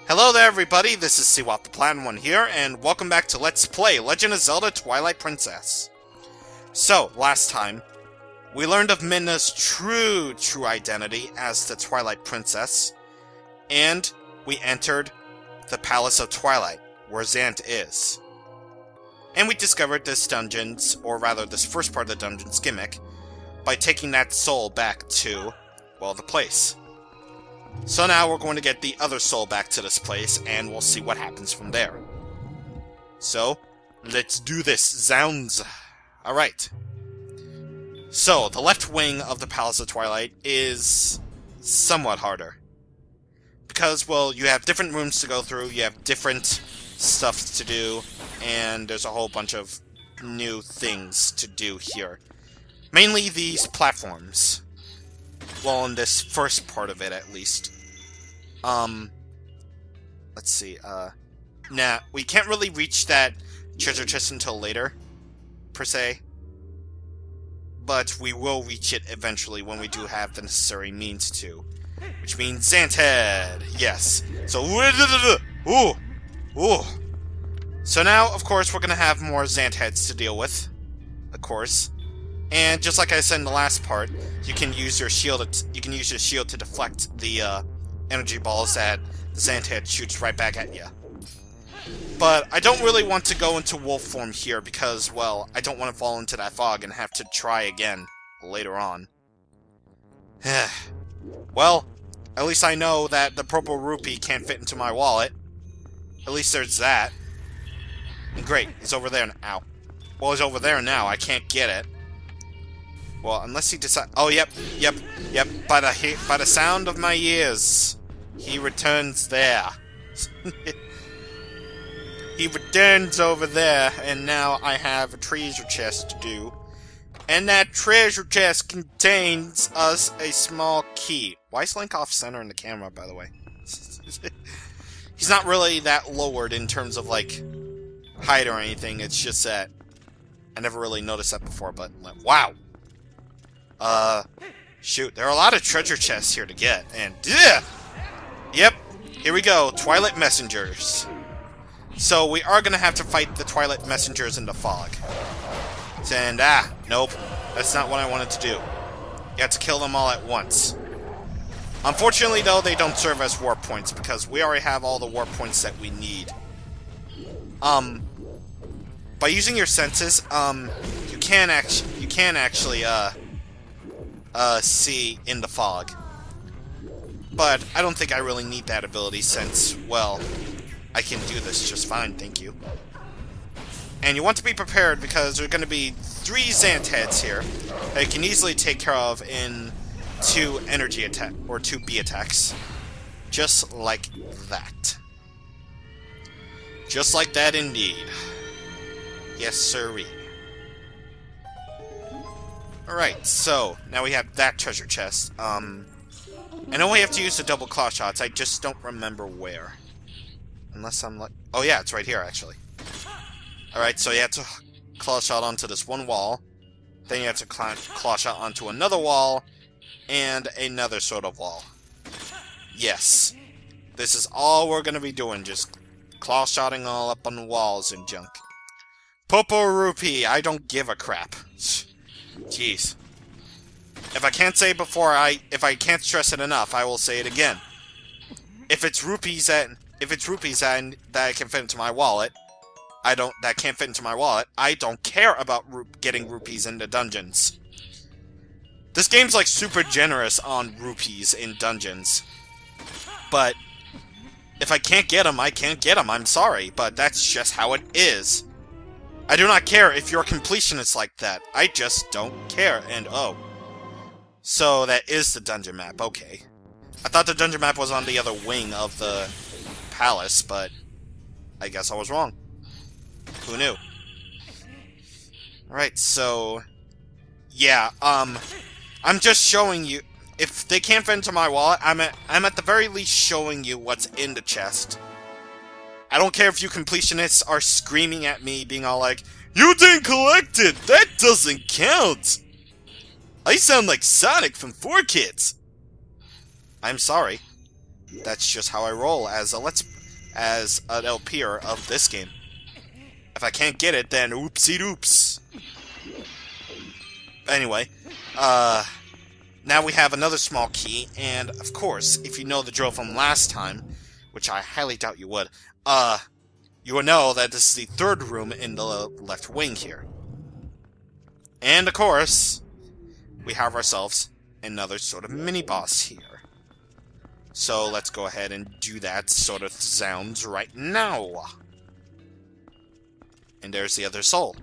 Hello there everybody, this is CwapTheNintendin here, and welcome back to Let's Play Legend of Zelda Twilight Princess. So, last time, we learned of Midna's true identity as the Twilight Princess, and we entered the Palace of Twilight, where Zant is. And we discovered this dungeon's, or rather this first part of the dungeon's gimmick, by taking that soul back to, well, the place. So now we're going to get the other soul back to this place, and we'll see what happens from there. So, let's do this, zounds! Alright. So, the left wing of the Palace of Twilight is somewhat harder. Because, well, you have different rooms to go through, you have different stuff to do, and there's a whole bunch of new things to do here. Mainly these platforms. Well, in this first part of it, at least. Let's see, nah, we can't really reach that treasure chest until later, per se. But we will reach it eventually when we do have the necessary means to. Which means Zanthead! Yes. So, ooh! Ooh! So now, of course, we're gonna have more Zantheads to deal with. Of course. And just like I said in the last part, you can use your shield. To deflect the energy balls that the Zanthead shoots right back at you. But I don't really want to go into wolf form here because, well, I don't want to fall into that fog and have to try again later on. Well, at least I know that the purple rupee can't fit into my wallet. At least there's that. And great, he's over there now. Ow. Well, he's over there now. I can't get it. Well, unless he decides... Oh, yep. By the sound of my ears, he returns there. He returns over there, and now I have a treasure chest to do. And that treasure chest contains us a small key. Why is Link off center in the camera, by the way? He's not really that lowered in terms of, like, height or anything. It's just that I never really noticed that before, but, wow! Shoot, there are a lot of treasure chests here to get, and, yep, here we go, Twilight Messengers. So, we are gonna have to fight the Twilight Messengers in the fog. And, nope, that's not what I wanted to do. You have to kill them all at once. Unfortunately, though, they don't serve as warp points, because we already have all the warp points that we need. By using your senses, you can actually, see in the fog. But I don't think I really need that ability since, well, I can do this just fine, thank you. And you want to be prepared because there are going to be 3 Zantheads here that you can easily take care of in 2 energy attack or 2 B attacks. Just like that. Just like that indeed. Yes, sirree. Alright, so, now we have that treasure chest. I know we have to use the double claw shots, I just don't remember where. Unless I'm like... Oh yeah, it's right here, actually. Alright, so you have to claw shot onto this one wall. Then you have to claw shot onto another wall. And another sort of wall. Yes. This is all we're gonna be doing, just claw shotting all up on the walls and junk. Popo Rupee, I don't give a crap. Jeez. If I can't say it before, if I can't stress it enough, I will say it again. If it's rupees that I can fit into my wallet, that can't fit into my wallet, I don't care about getting rupees into dungeons. This game's like super generous on rupees in dungeons. But if I can't get them, I can't get them. I'm sorry, but that's just how it is. I do not care if you're a completionist like that. I just don't care, and oh. So that is the dungeon map, okay. I thought the dungeon map was on the other wing of the palace, but I guess I was wrong. Who knew? Alright, so... yeah, I'm just showing you... If they can't fit into my wallet, I'm at the very least showing you what's in the chest. I don't care if you completionists are screaming at me, being all like, "You didn't collect it! That doesn't count!" I sound like Sonic from 4Kids! I'm sorry. That's just how I roll as a as an LPer of this game. If I can't get it, then oopsie-doops. Anyway, now we have another small key, and of course, if you know the drill from last time, which I highly doubt you would, you will know that this is the third room in the left wing here. And of course, we have ourselves another sort of mini-boss here. So let's go ahead and do that sort of sounds right now. And there's the other soul.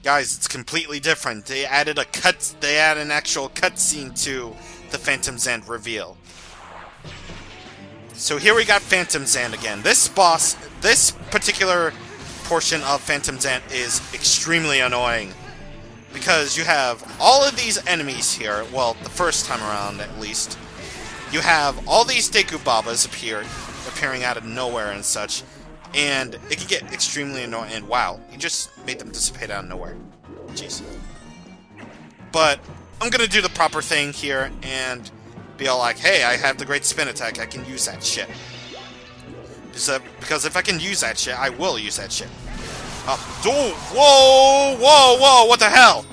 Guys, it's completely different. They added an actual cutscene to the Phantom Zand reveal. So here we got Phantom Zand again. This particular portion of Phantom Zand is extremely annoying. Because you have all of these enemies here, well, the first time around at least. You have all these Deku Babas appearing out of nowhere and such. And it can get extremely annoying. And wow, you just made them dissipate out of nowhere. Jeez. But I'm gonna do the proper thing here and be all like, hey, I have the great spin attack, I can use that shit. Because if I can use that shit, I will use that shit. Whoa, whoa, whoa, what the hell?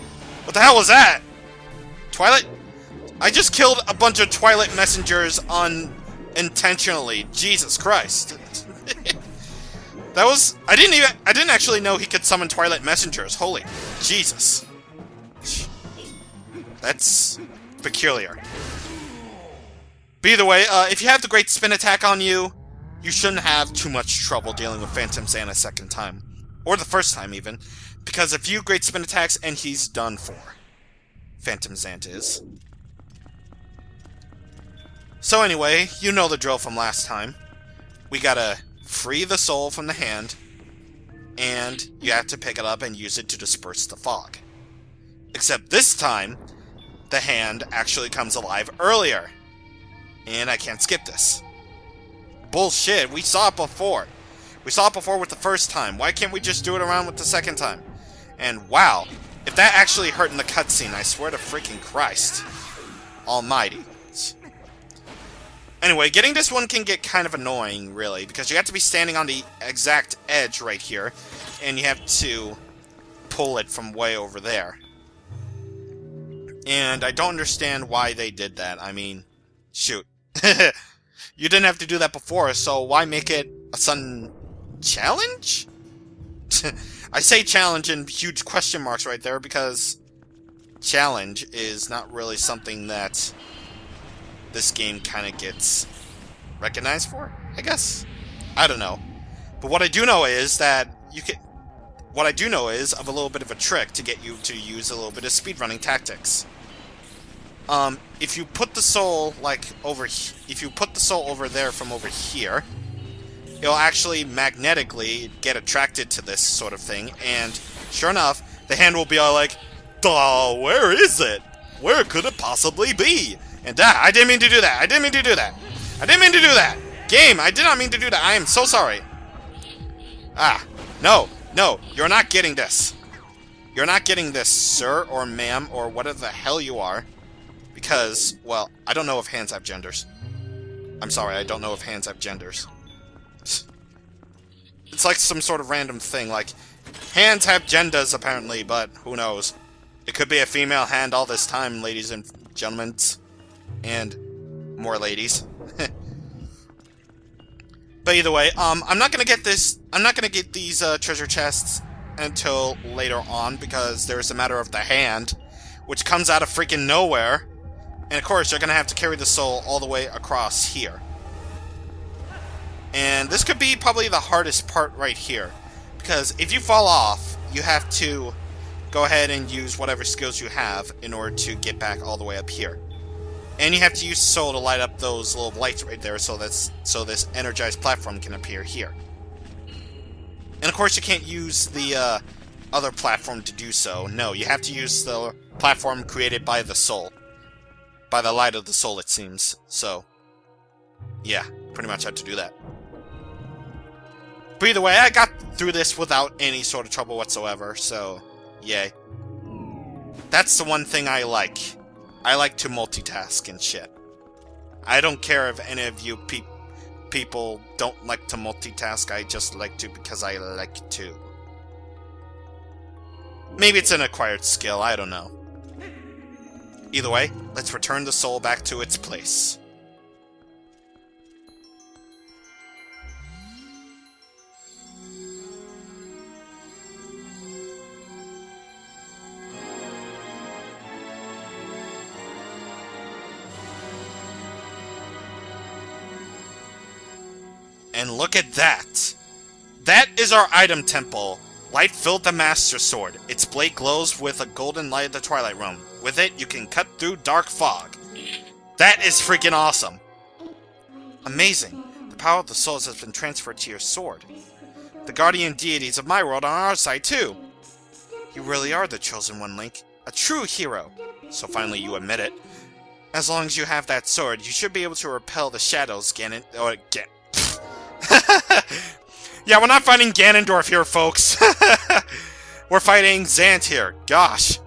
What the hell was that? Twilight? I just killed a bunch of Twilight messengers unintentionally. Jesus Christ. That was... I didn't actually know he could summon Twilight messengers. Holy Jesus. That's peculiar. But either way, if you have the great spin attack on you, you shouldn't have too much trouble dealing with Phantom Zand a second time. Or the first time, even. Because a few great spin attacks, and he's done for. Phantom Zand is. So anyway, you know the drill from last time. We gotta free the soul from the hand, and you have to pick it up and use it to disperse the fog. Except this time, the hand actually comes alive earlier. And I can't skip this. Bullshit, we saw it before. We saw it before with the first time. Why can't we just do it around with the second time? And wow, if that actually hurt in the cutscene, I swear to freaking Christ almighty. Anyway, getting this one can get kind of annoying, really, because you have to be standing on the exact edge right here, and you have to pull it from way over there. And I don't understand why they did that. I mean, shoot. You didn't have to do that before, so why make it a sudden challenge? I say challenge in huge question marks right there, because challenge is not really something that this game kind of gets recognized for, I guess? I don't know. But what I do know is that you can... What I do know is of a little bit of a trick to get you to use a little bit of speedrunning tactics. If you put the soul, like, if you put the soul over there from over here, it'll actually magnetically get attracted to this sort of thing, and sure enough, the hand will be all like, "Oh, where is it? Where could it possibly be?" And I didn't mean to do that. I didn't mean to do that. I didn't mean to do that. Game, I did not mean to do that. I am so sorry. No, no, you're not getting this. You're not getting this, sir or ma'am or whatever the hell you are. Because, well, I don't know if hands have genders. I'm sorry, I don't know if hands have genders. It's like some sort of random thing, like, hands have genders apparently, but who knows. It could be a female hand all this time, ladies and gentlemen. And more ladies. But either way, I'm not gonna get these treasure chests until later on, because there's a matter of the hand, which comes out of freaking nowhere. And of course, you're gonna have to carry the soul all the way across here. And this could be probably the hardest part right here, because if you fall off, you have to go ahead and use whatever skills you have in order to get back all the way up here. And you have to use soul to light up those little lights right there, so this energized platform can appear here. And of course, you can't use the other platform to do so. No, you have to use the platform created by the soul. By the light of the soul, it seems. So, Yeah, pretty much had to do that. But either way, I got through this without any sort of trouble whatsoever, so yay. That's the one thing I like. I like to multitask and shit. I don't care if any of you people don't like to multitask, I just like to because I like to. Maybe it's an acquired skill, I don't know. Either way, let's return the soul back to its place. And look at that! That is our item temple. Light filled the Master Sword. Its blade glows with a golden light of the Twilight Realm. With it, you can cut through dark fog. That is freaking awesome! Amazing. The power of the souls has been transferred to your sword. The guardian deities of my world are on our side too. You really are the chosen one, Link. A true hero. So finally you admit it. As long as you have that sword, you should be able to repel the shadows, Yeah, we're not fighting Ganondorf here, folks. We're fighting Zant here. Gosh.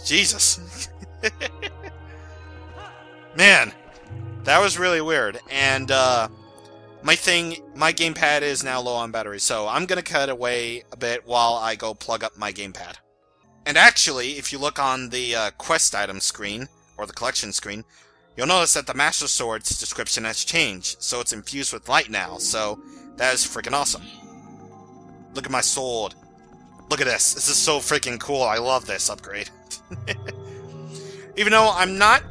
Jesus. Man, that was really weird. And, my gamepad is now low on battery, so I'm gonna cut away a bit while I go plug up my gamepad. And actually, if you look on the quest item screen, or the collection screen, you'll notice that the Master Sword's description has changed, so it's infused with light now, so that is freaking awesome. Look at my sword. Look at this. This is so freaking cool. I love this upgrade. Even though I'm not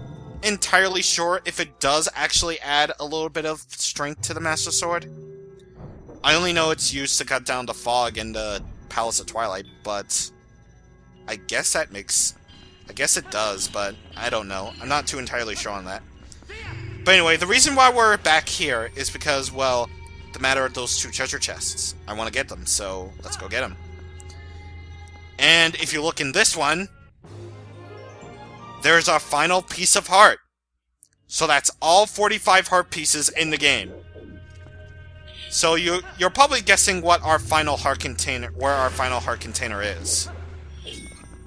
entirely sure if it does actually add a little bit of strength to the Master Sword. I only know it's used to cut down the fog in the Palace of Twilight, but I guess that makes... I guess it does, but I don't know. I'm not too entirely sure on that. But anyway, the reason why we're back here is because, well, the matter of those two treasure chests. I want to get them, so let's go get them. And if you look in this one, there's our final piece of heart. So that's all 45 heart pieces in the game. So you're probably guessing what our final heart container, where our final heart container is.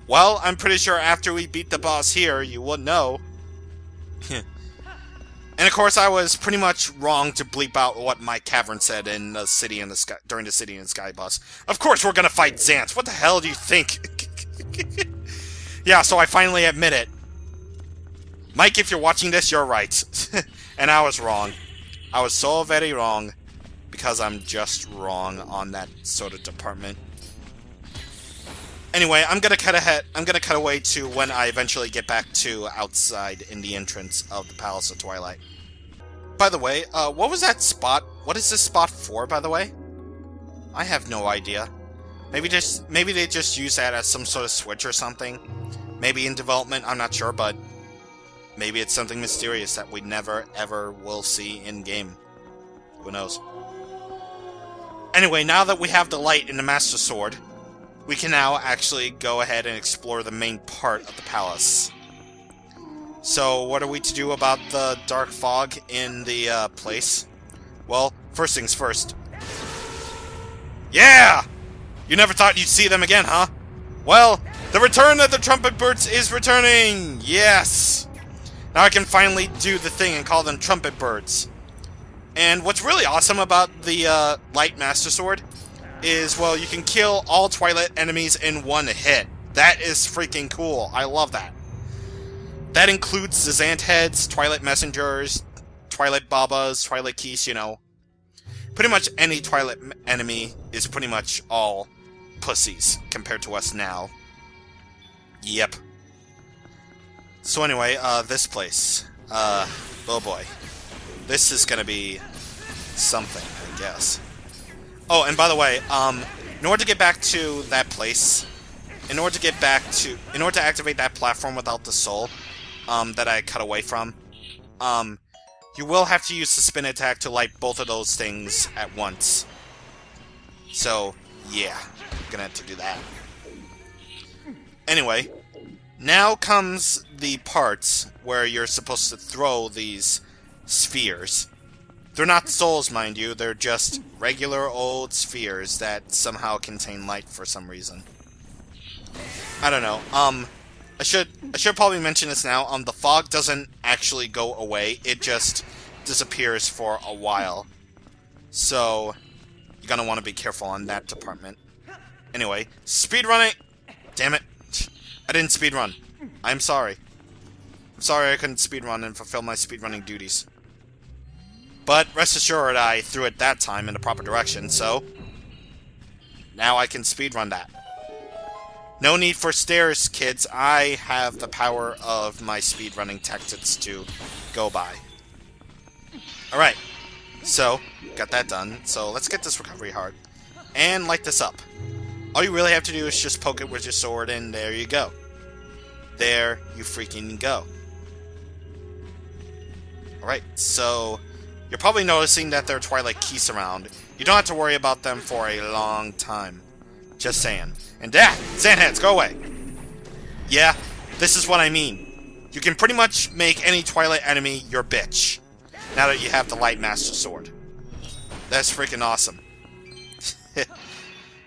Well, I'm pretty sure after we beat the boss here, you would know. And of course, I was pretty much wrong to bleep out what Mike Cavern said in the City in the Sky during the City in the Sky boss. Of course, we're gonna fight Zant. What the hell do you think? Yeah, so I finally admit it. Mike, if you're watching this, you're right. And I was wrong. I was so very wrong. Because I'm just wrong on that sort of department. Anyway, I'm gonna cut away to when I eventually get back to outside in the entrance of the Palace of Twilight. By the way, what was that spot? What is this spot for, by the way? I have no idea. Maybe they just use that as some sort of switch or something. Maybe in development, I'm not sure, but maybe it's something mysterious that we never ever will see in game. Who knows? Anyway, now that we have the light in the Master Sword, we can now actually go ahead and explore the main part of the palace. So, what are we to do about the dark fog in the place? Well, first things first. Yeah! You never thought you'd see them again, huh? Well, the return of the trumpet birds is returning! Yes! Now I can finally do the thing and call them trumpet birds. And what's really awesome about the Light Master Sword is, well, you can kill all Twilight enemies in one hit. That is freaking cool. I love that. That includes the Zant Heads, Twilight Messengers, Twilight Babas, Twilight Keys, you know. Pretty much any Twilight enemy is pretty much all pussies compared to us now. Yep. So anyway, this place. Oh boy. This is gonna be something, I guess. Oh, and by the way, in order to get back to that place, in order to activate that platform without the soul, that I cut away from, you will have to use the spin attack to light both of those things at once. So, yeah, I'm gonna have to do that. Anyway, now comes the parts where you're supposed to throw these spheres. They're not souls, mind you. They're just regular old spheres that somehow contain light for some reason. I don't know. I should probably mention this now. The fog doesn't actually go away. It just disappears for a while. So, you're gonna want to be careful on that department. Anyway, speedrunning! Damn it. I didn't speedrun. I'm sorry. I'm sorry I couldn't speedrun and fulfill my speedrunning duties. But rest assured, I threw it that time in the proper direction, so now I can speedrun that. No need for stairs, kids. I have the power of my speedrunning tactics to go by. Alright, so, got that done. So, let's get this recovery heart and light this up. All you really have to do is just poke it with your sword, and there you go. There you freaking go. Alright, so you're probably noticing that there are Twilight keys around. You don't have to worry about them for a long time. Just saying. And sandheads, go away! Yeah, this is what I mean. You can pretty much make any Twilight enemy your bitch, now that you have the Light Master Sword. That's freaking awesome.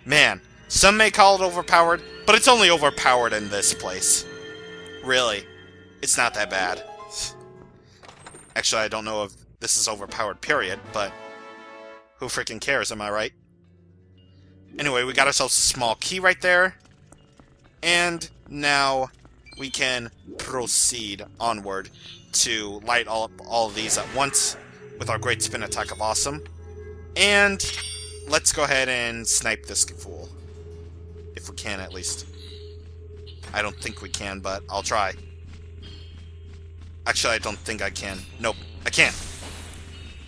Man, some may call it overpowered, but it's only overpowered in this place. Really, it's not that bad. Actually, I don't know if this is overpowered, period, but who freaking cares, am I right? Anyway, we got ourselves a small key right there. And now we can proceed onward to light all of these at once with our great spin attack of awesome. And let's go ahead and snipe this fool. If we can, at least. I don't think we can, but I'll try. Actually, I don't think I can. Nope, I can't.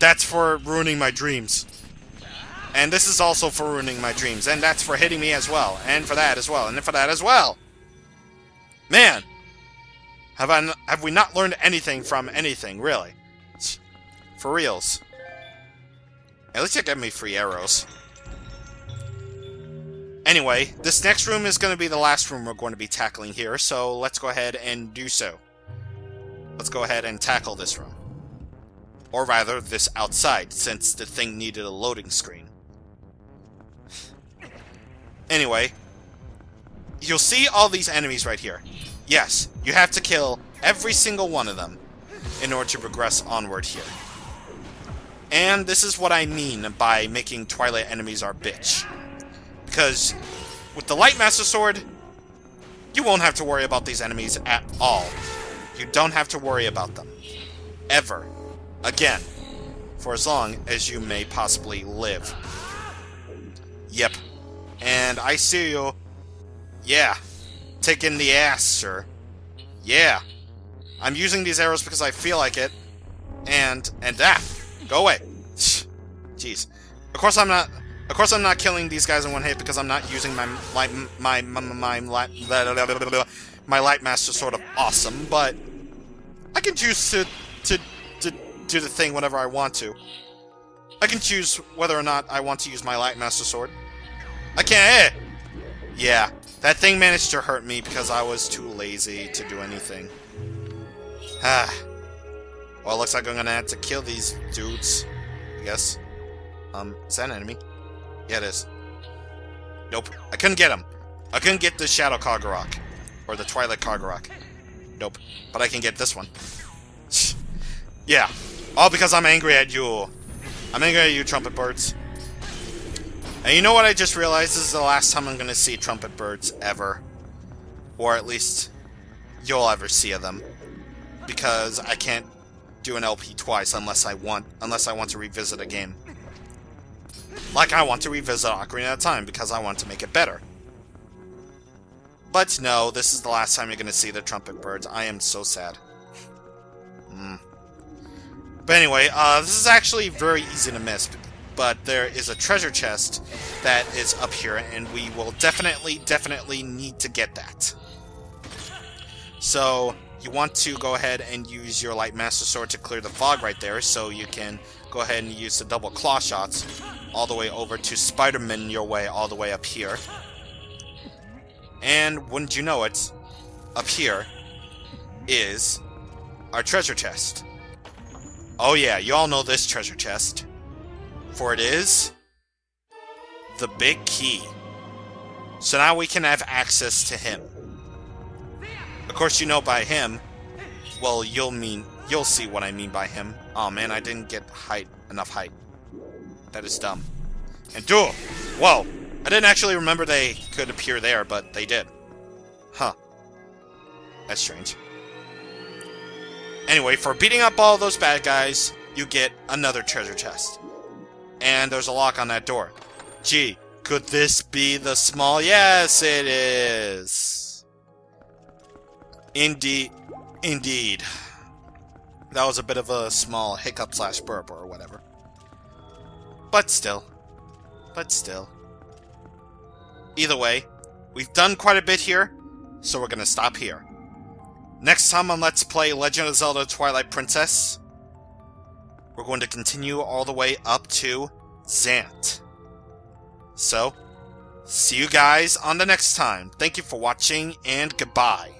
That's for ruining my dreams. And this is also for ruining my dreams. And that's for hitting me as well. And for that as well. And for that as well. Man! Have we not learned anything from anything, really? For reals. At least you get me free arrows. Anyway, this next room is going to be the last room we're going to be tackling here. So let's go ahead and do so. Let's go ahead and tackle this room. Or rather, this outside, since the thing needed a loading screen. Anyway, you'll see all these enemies right here. Yes, you have to kill every single one of them in order to progress onward here. And this is what I mean by making Twilight enemies our bitch. Because with the Light Master Sword, you won't have to worry about these enemies at all. You don't have to worry about them. Ever. Again. For as long as you may possibly live. Yep. And I see you. Yeah. Taking the ass, sir. Yeah. I'm using these arrows because I feel like it. And that. Go away. Jeez. Of course I'm not killing these guys in one hit because I'm not using my Light Master Sword of Awesome, but I can choose to do the thing whenever I want to. I can choose whether or not I want to use my Light Master Sword. I can't. Yeah, that thing managed to hurt me because I was too lazy to do anything. Well, it looks like I'm gonna have to kill these dudes, I guess. Is that an enemy? Yeah, it is. Nope. I couldn't get him. I couldn't get the Shadow Kagurok. Or the Twilight Kagurok. Nope. But I can get this one. Yeah. All because I'm angry at you. I'm angry at you, trumpet birds. And you know what I just realized? This is the last time I'm going to see trumpet birds ever. Or at least you'll ever see them. Because I can't do an LP twice unless I want to revisit a game. Like I want to revisit Ocarina of Time because I want to make it better. But no, this is the last time you're going to see the trumpet birds. I am so sad. But anyway, this is actually very easy to miss. But there is a treasure chest that is up here, and we will definitely need to get that. So, you want to go ahead and use your Light Master Sword to clear the fog right there, so you can go ahead and use the double claw shots all the way over to Spider-Man your way all the way up here. And wouldn't you know it, up here is our treasure chest. Oh yeah, you all know this treasure chest. For it is the big key. So now we can have access to him. Of course, you know by him, well, you'll see what I mean by him. Oh man, I didn't get enough height. That is dumb. And duel! Whoa! I didn't actually remember they could appear there, but they did. Huh. That's strange. Anyway, for beating up all those bad guys, you get another treasure chest. And there's a lock on that door. Gee, could this be the small... Yes, it is! Indeed. Indeed. That was a bit of a small hiccup slash burp or whatever. But still. Either way, we've done quite a bit here, so we're gonna stop here. Next time on Let's Play Legend of Zelda Twilight Princess, we're going to continue all the way up to Zant. So, see you guys on the next time. Thank you for watching, and goodbye.